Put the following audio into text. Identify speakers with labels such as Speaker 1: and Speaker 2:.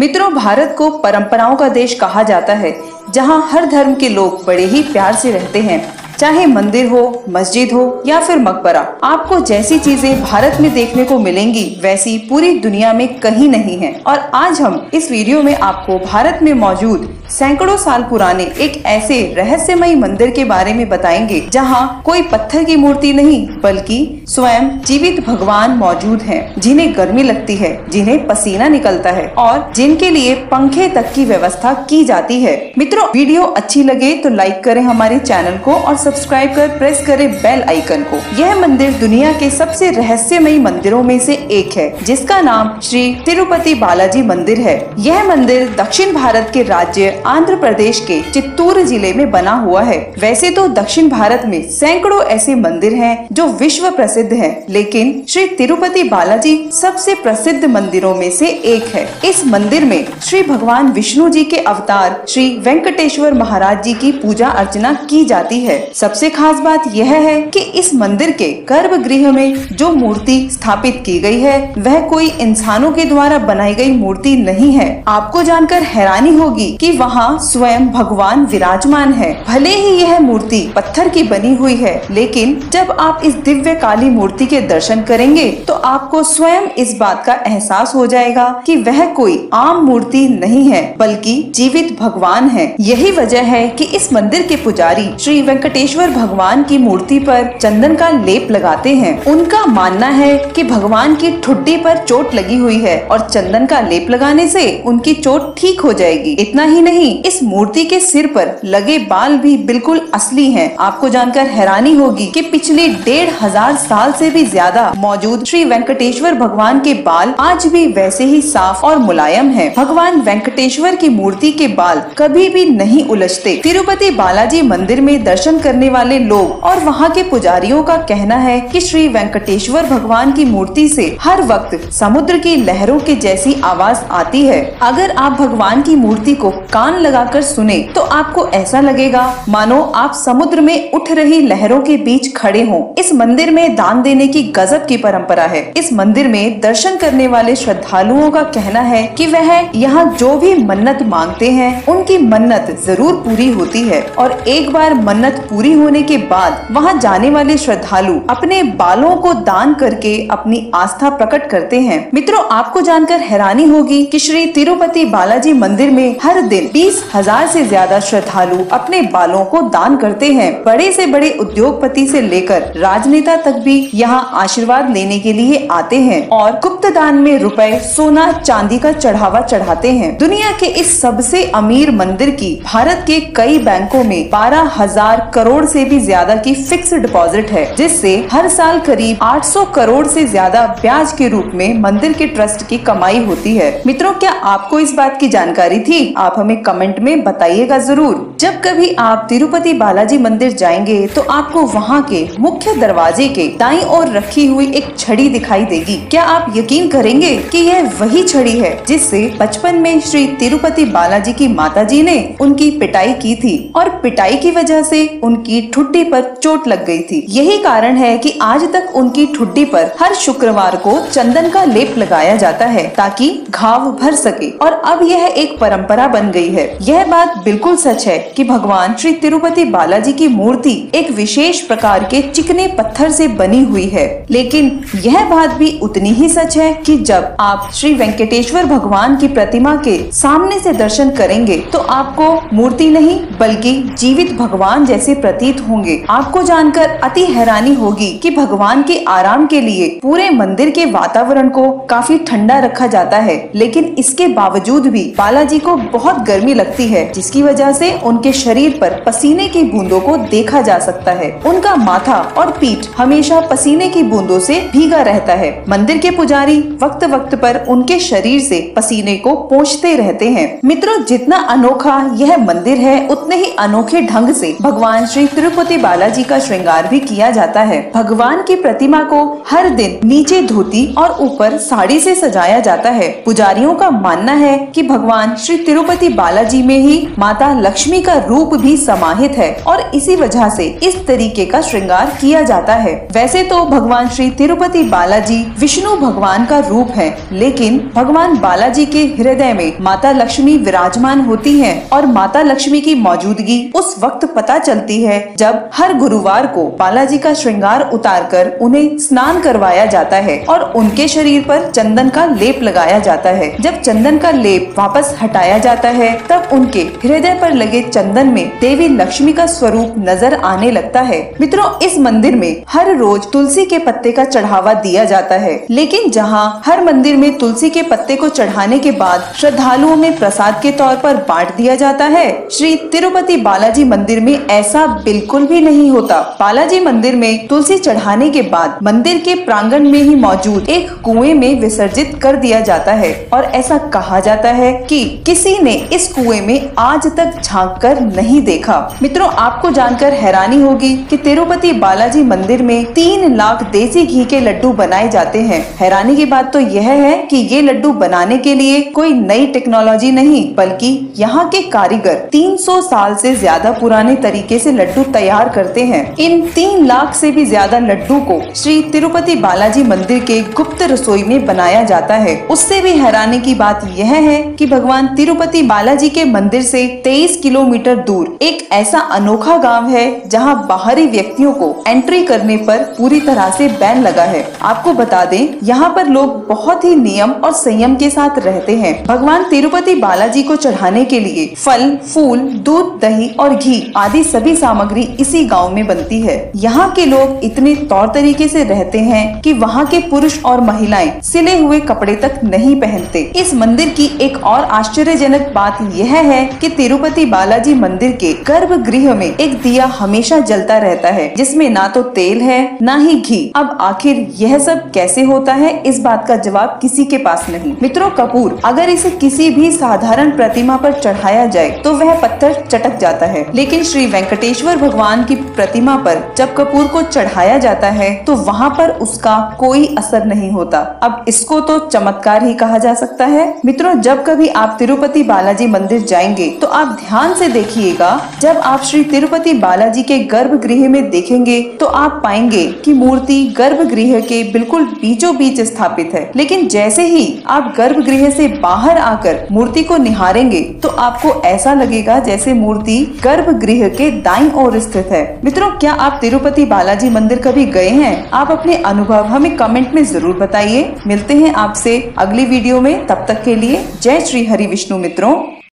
Speaker 1: मित्रों, भारत को परंपराओं का देश कहा जाता है, जहां हर धर्म के लोग बड़े ही प्यार से रहते हैं। चाहे मंदिर हो, मस्जिद हो या फिर मकबरा, आपको जैसी चीजें भारत में देखने को मिलेंगी वैसी पूरी दुनिया में कहीं नहीं है। और आज हम इस वीडियो में आपको भारत में मौजूद सैकड़ों साल पुराने एक ऐसे रहस्यमयी मंदिर के बारे में बताएंगे जहां कोई पत्थर की मूर्ति नहीं बल्कि स्वयं जीवित भगवान मौजूद हैं, जिन्हें गर्मी लगती है, जिन्हें पसीना निकलता है और जिनके लिए पंखे तक की व्यवस्था की जाती है। मित्रों, वीडियो अच्छी लगे तो लाइक करें हमारे चैनल को और सब्सक्राइब कर प्रेस करें बेल आइकन को। यह मंदिर दुनिया के सबसे रहस्यमयी मंदिरों में से एक है, जिसका नाम श्री तिरुपति बालाजी मंदिर है। यह मंदिर दक्षिण भारत के राज्य आंध्र प्रदेश के चित्तूर जिले में बना हुआ है। वैसे तो दक्षिण भारत में सैकड़ों ऐसे मंदिर हैं जो विश्व प्रसिद्ध हैं, लेकिन श्री तिरुपति बालाजी सबसे प्रसिद्ध मंदिरों में से एक है। इस मंदिर में श्री भगवान विष्णु जी के अवतार श्री वेंकटेश्वर महाराज जी की पूजा अर्चना की जाती है। सबसे खास बात यह है कि इस मंदिर के गर्भगृह में जो मूर्ति स्थापित की गई है वह कोई इंसानों के द्वारा बनाई गई मूर्ति नहीं है। आपको जानकर हैरानी होगी कि वहाँ स्वयं भगवान विराजमान है। भले ही यह मूर्ति पत्थर की बनी हुई है, लेकिन जब आप इस दिव्य काली मूर्ति के दर्शन करेंगे तो आपको स्वयं इस बात का एहसास हो जाएगा कि वह कोई आम मूर्ति नहीं है बल्कि जीवित भगवान है। यही वजह है कि इस मंदिर के पुजारी श्री वेंकटेश्वर भगवान की मूर्ति पर चंदन का लेप लगाते हैं। उनका मानना है कि भगवान की ठुड्डी पर चोट लगी हुई है और चंदन का लेप लगाने से उनकी चोट ठीक हो जाएगी। इतना ही नहीं, इस मूर्ति के सिर पर लगे बाल भी बिल्कुल असली हैं। आपको जानकर हैरानी होगी कि पिछले 1500 साल से भी ज्यादा मौजूद श्री वेंकटेश्वर भगवान के बाल आज भी वैसे ही साफ और मुलायम हैं। भगवान वेंकटेश्वर की मूर्ति के बाल कभी भी नहीं उलझते। तिरुपति बालाजी मंदिर में दर्शन करने वाले लोग और वहाँ के पुजारियों का कहना है कि श्री वेंकटेश्वर भगवान की मूर्ति से हर वक्त समुद्र की लहरों के जैसी आवाज आती है। अगर आप भगवान की मूर्ति को कान लगाकर सुने तो आपको ऐसा लगेगा मानो आप समुद्र में उठ रही लहरों के बीच खड़े हों। इस मंदिर में दान देने की गजब की परंपरा है। इस मंदिर में दर्शन करने वाले श्रद्धालुओं का कहना है कि वह यहाँ जो भी मन्नत मांगते हैं उनकी मन्नत जरूर पूरी होती है और एक बार मन्नत पूरी होने के बाद वहाँ जाने वाले श्रद्धालु अपने बालों को दान करके अपनी आस्था प्रकट करते हैं। मित्रों, आपको जानकर हैरानी होगी कि श्री तिरुपति बालाजी मंदिर में हर दिन 20,000 से ज्यादा श्रद्धालु अपने बालों को दान करते हैं। बड़े से बड़े उद्योगपति से लेकर राजनेता तक भी यहाँ आशीर्वाद लेने के लिए आते हैं और गुप्त दान में रुपए, सोना, चांदी का चढ़ावा चढ़ाते हैं। दुनिया के इस सबसे अमीर मंदिर की भारत के कई बैंकों में 12,000 करोड़ से भी ज्यादा की फिक्स डिपॉजिट है, जिससे हर साल करीब 800 करोड़ से ज्यादा ब्याज के रूप में मंदिर के ट्रस्ट की कमाई होती है। मित्रों, क्या आपको इस बात की जानकारी थी? आप हमें कमेंट में बताइएगा जरूर। जब कभी आप तिरुपति बालाजी मंदिर जाएंगे तो आपको वहाँ के मुख्य दरवाजे के दाईं ओर रखी हुई एक छड़ी दिखाई देगी। क्या आप यकीन करेंगे कि यह वही छड़ी है जिससे बचपन में श्री तिरुपति बालाजी की माताजी ने उनकी पिटाई की थी और पिटाई की वजह से उनकी ठुड्डी पर चोट लग गई थी। यही कारण है कि आज तक उनकी ठुड्डी पर हर शुक्रवार को चंदन का लेप लगाया जाता है ताकि घाव भर सके और अब यह एक परंपरा बन गई है। यह बात बिल्कुल सच है कि भगवान श्री तिरुपति बालाजी की मूर्ति एक विशेष प्रकार के चिकने पत्थर से बनी हुई है, लेकिन यह बात भी उतनी ही सच है कि जब आप श्री वेंकटेश्वर भगवान की प्रतिमा के सामने से दर्शन करेंगे तो आपको मूर्ति नहीं बल्कि जीवित भगवान जैसे प्रतीत होंगे। आपको जानकर अति हैरानी होगी कि भगवान के आराम के लिए पूरे मंदिर के वातावरण को काफी ठंडा रखा जाता है, लेकिन इसके बावजूद भी बालाजी को बहुत गर्मी लगती है, जिसकी वजह से उनके शरीर पर पसीने की बूंदों को देखा जा सकता है। उनका माथा और पीठ हमेशा पसीने की बूंदों से भीगा रहता है। मंदिर के पुजारी वक्त वक्त पर उनके शरीर से पसीने को पोंछते रहते हैं। मित्रों, जितना अनोखा यह मंदिर है उतने ही अनोखे ढंग से भगवान श्री श्री तिरुपति बालाजी का श्रृंगार भी किया जाता है। भगवान की प्रतिमा को हर दिन नीचे धोती और ऊपर साड़ी से सजाया जाता है। पुजारियों का मानना है कि भगवान श्री तिरुपति बालाजी में ही माता लक्ष्मी का रूप भी समाहित है और इसी वजह से इस तरीके का श्रृंगार किया जाता है। वैसे तो भगवान श्री तिरुपति बालाजी विष्णु भगवान का रूप है, लेकिन भगवान बालाजी के हृदय में माता लक्ष्मी विराजमान होती हैं और माता लक्ष्मी की मौजूदगी उस वक्त पता चलती है जब हर गुरुवार को बालाजी का श्रृंगार उतारकर उन्हें स्नान करवाया जाता है और उनके शरीर पर चंदन का लेप लगाया जाता है। जब चंदन का लेप वापस हटाया जाता है तब उनके हृदय पर लगे चंदन में देवी लक्ष्मी का स्वरूप नजर आने लगता है। मित्रों, इस मंदिर में हर रोज तुलसी के पत्ते का चढ़ावा दिया जाता है, लेकिन जहाँ हर मंदिर में तुलसी के पत्ते को चढ़ाने के बाद श्रद्धालुओं में प्रसाद के तौर पर बांट दिया जाता है, श्री तिरुपति बालाजी मंदिर में ऐसा बिल्कुल भी नहीं होता। बालाजी मंदिर में तुलसी चढ़ाने के बाद मंदिर के प्रांगण में ही मौजूद एक कुएं में विसर्जित कर दिया जाता है और ऐसा कहा जाता है कि किसी ने इस कुएं में आज तक झांक कर नहीं देखा। मित्रों, आपको जानकर हैरानी होगी कि तिरुपति बालाजी मंदिर में 3 लाख देसी घी के लड्डू बनाए जाते हैं। हैरानी की बात तो यह है कि ये लड्डू बनाने के लिए कोई नई टेक्नोलॉजी नहीं, बल्कि यहाँ के कारीगर 300 साल से ज्यादा पुराने तरीके से लड्डू तैयार करते हैं। इन 3 लाख से भी ज्यादा लड्डू को श्री तिरुपति बालाजी मंदिर के गुप्त रसोई में बनाया जाता है। उससे भी हैरानी की बात यह है कि भगवान तिरुपति बालाजी के मंदिर से 23 किलोमीटर दूर एक ऐसा अनोखा गांव है जहां बाहरी व्यक्तियों को एंट्री करने पर पूरी तरह से बैन लगा है। आपको बता दें, यहाँ पर लोग बहुत ही नियम और संयम के साथ रहते हैं। भगवान तिरुपति बालाजी को चढ़ाने के लिए फल, फूल, दूध, दही और घी आदि सभी सामग्री इसी गांव में बनती है। यहाँ के लोग इतने तौर तरीके से रहते हैं कि वहाँ के पुरुष और महिलाएं सिले हुए कपड़े तक नहीं पहनते। इस मंदिर की एक और आश्चर्यजनक बात यह है कि तिरुपति बालाजी मंदिर के गर्भगृह में एक दिया हमेशा जलता रहता है, जिसमें ना तो तेल है ना ही घी। अब आखिर यह सब कैसे होता है, इस बात का जवाब किसी के पास नहीं। मित्रों, कपूर अगर इसे किसी भी साधारण प्रतिमा पर चढ़ाया जाए तो वह पत्थर चटक जाता है, लेकिन श्री वेंकटेश्वर भगवान की प्रतिमा पर जब कपूर को चढ़ाया जाता है तो वहाँ पर उसका कोई असर नहीं होता। अब इसको तो चमत्कार ही कहा जा सकता है। मित्रों, जब कभी आप तिरुपति बालाजी मंदिर जाएंगे तो आप ध्यान से देखिएगा। जब आप श्री तिरुपति बालाजी के गर्भगृह में देखेंगे तो आप पाएंगे कि मूर्ति गर्भगृह के बिल्कुल बीचों बीच स्थापित है, लेकिन जैसे ही आप गर्भगृह से बाहर आकर मूर्ति को निहारेंगे तो आपको ऐसा लगेगा जैसे मूर्ति गर्भगृह के दाईं ओर स्थित है। मित्रों, क्या आप तिरुपति बालाजी मंदिर कभी गए हैं? आप अपने अनुभव हमें कमेंट में जरूर बताइए। मिलते हैं आपसे अगली वीडियो में, तब तक के लिए जय श्री हरि विष्णु। मित्रों।